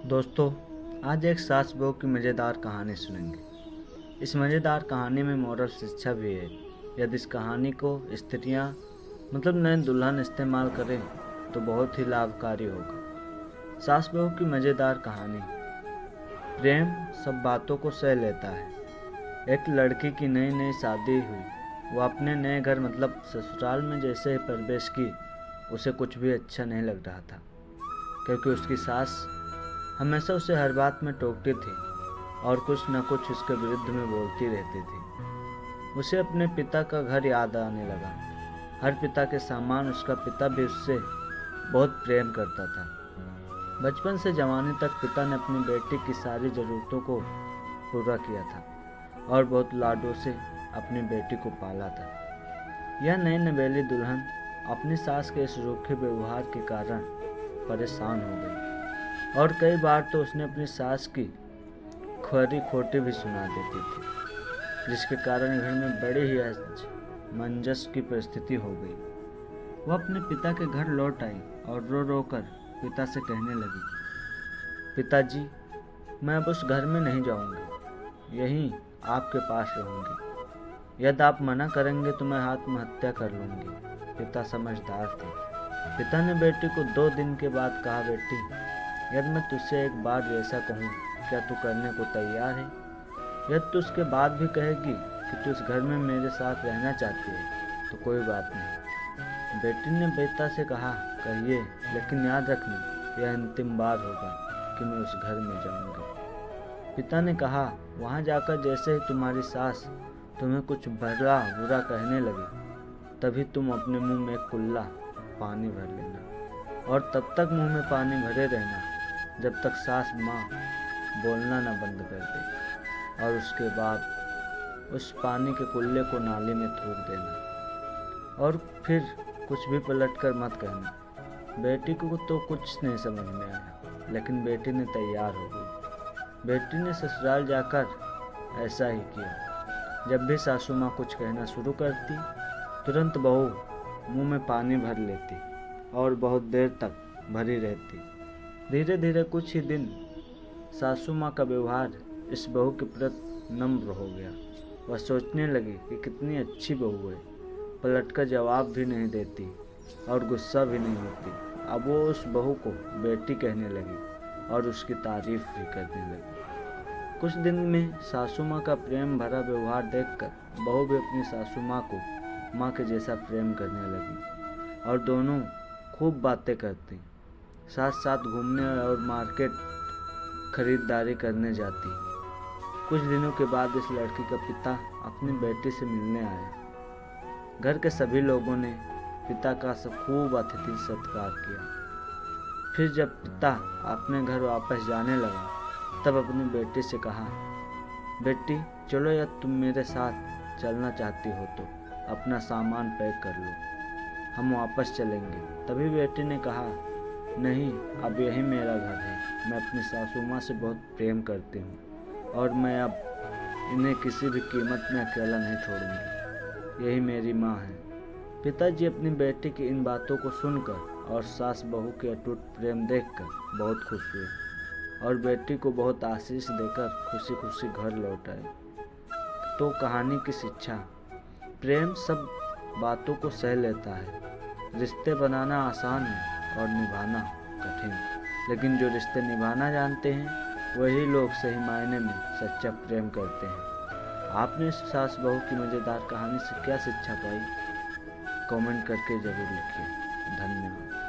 दोस्तों, आज एक सास बहू की मज़ेदार कहानी सुनेंगे। इस मज़ेदार कहानी में मोरल शिक्षा भी है। यदि इस कहानी को स्त्रियां नए दुल्हन इस्तेमाल करें तो बहुत ही लाभकारी होगा। सास बहू की मज़ेदार कहानी। प्रेम सब बातों को सह लेता है। एक लड़की की नई नई शादी हुई। वो अपने नए घर ससुराल में जैसे ही प्रवेश की, उसे कुछ भी अच्छा नहीं लग रहा था, क्योंकि उसकी सास हमेशा उसे हर बात में टोकती थी और कुछ न कुछ उसके विरुद्ध में बोलती रहती थी। उसे अपने पिता का घर याद आने लगा। हर पिता के समान उसका पिता भी उससे बहुत प्रेम करता था। बचपन से जवानी तक पिता ने अपनी बेटी की सारी ज़रूरतों को पूरा किया था और बहुत लाडों से अपनी बेटी को पाला था। यह नई नवेली दुल्हन अपनी सास के इस रूखे व्यवहार के कारण परेशान हो गई और कई बार तो उसने अपनी सास की खरी खोटी भी सुना देती थी, जिसके कारण घर में बड़ी ही असमंजस की परिस्थिति हो गई। वह अपने पिता के घर लौट आई और रो रो कर पिता से कहने लगी, पिताजी, मैं अब उस घर में नहीं जाऊंगी, यहीं आपके पास रहूंगी। यदि आप मना करेंगे तो मैं आत्महत्या कर लूंगी। पिता समझदार थे। पिता ने बेटी को 2 दिन के बाद कहा, बेटी, यदि मैं तुझसे एक बार ऐसा कहूँ, क्या तू करने को तैयार है? यदि तू उसके बाद भी कहेगी कि तू इस घर में मेरे साथ रहना चाहती है तो कोई बात नहीं। बेटी ने पिता से कहा, कहिए, लेकिन याद रखना, यह अंतिम बार होगा कि मैं उस घर में जाऊंगी। पिता ने कहा, वहाँ जाकर जैसे ही तुम्हारी सास तुम्हें कुछ भला बुरा कहने लगे, तभी तुम अपने मुंह में एक कुल्ला पानी भर लेना और तब तक मुंह में पानी भरे रहना जब तक सास माँ बोलना न बंद कर दे, और उसके बाद उस पानी के कुल्ले को नाली में थूक देना और फिर कुछ भी पलट कर मत कहना। बेटी को तो कुछ नहीं समझ में आया, लेकिन बेटी ने तैयार हो गई। बेटी ने ससुराल जाकर ऐसा ही किया। जब भी सासू माँ कुछ कहना शुरू करती, तुरंत बहू मुंह में पानी भर लेती और बहुत देर तक भरी रहती। धीरे धीरे कुछ ही दिन सासू माँ का व्यवहार इस बहू के प्रति नम्र हो गया। वह सोचने लगी कि कितनी अच्छी बहू है, पलटकर जवाब भी नहीं देती और गुस्सा भी नहीं होती। अब वो उस बहू को बेटी कहने लगी और उसकी तारीफ भी करने लगी। कुछ दिन में सासू माँ का प्रेम भरा व्यवहार देखकर बहू भी अपनी सासू माँ को माँ के जैसा प्रेम करने लगी और दोनों खूब बातें करती, साथ साथ घूमने और मार्केट खरीदारी करने जाती। कुछ दिनों के बाद इस लड़की का पिता अपनी बेटी से मिलने आया। घर के सभी लोगों ने पिता का खूब अतिथि सत्कार किया। फिर जब पिता अपने घर वापस जाने लगा, तब अपनी बेटी से कहा, बेटी, चलो, या तुम मेरे साथ चलना चाहती हो तो अपना सामान पैक कर लो, हम वापस चलेंगे। तभी बेटी ने कहा, नहीं, अब यही मेरा घर है। मैं अपनी सासू माँ से बहुत प्रेम करती हूँ और मैं अब इन्हें किसी भी कीमत में अकेला नहीं छोड़ूंगी। यही मेरी माँ है। पिताजी अपनी बेटी की इन बातों को सुनकर और सास बहू के अटूट प्रेम देखकर बहुत खुश हुए और बेटी को बहुत आशीष देकर खुशी खुशी घर लौट आए। तो कहानी की शिक्षा। प्रेम सब बातों को सह लेता है। रिश्ते बनाना आसान है और निभाना कठिन, लेकिन जो रिश्ते निभाना जानते हैं वही लोग सही मायने में सच्चा प्रेम करते हैं। आपने इस सास बहू की मज़ेदार कहानी से क्या शिक्षा पाई? कमेंट करके ज़रूर लिखिए। धन्यवाद।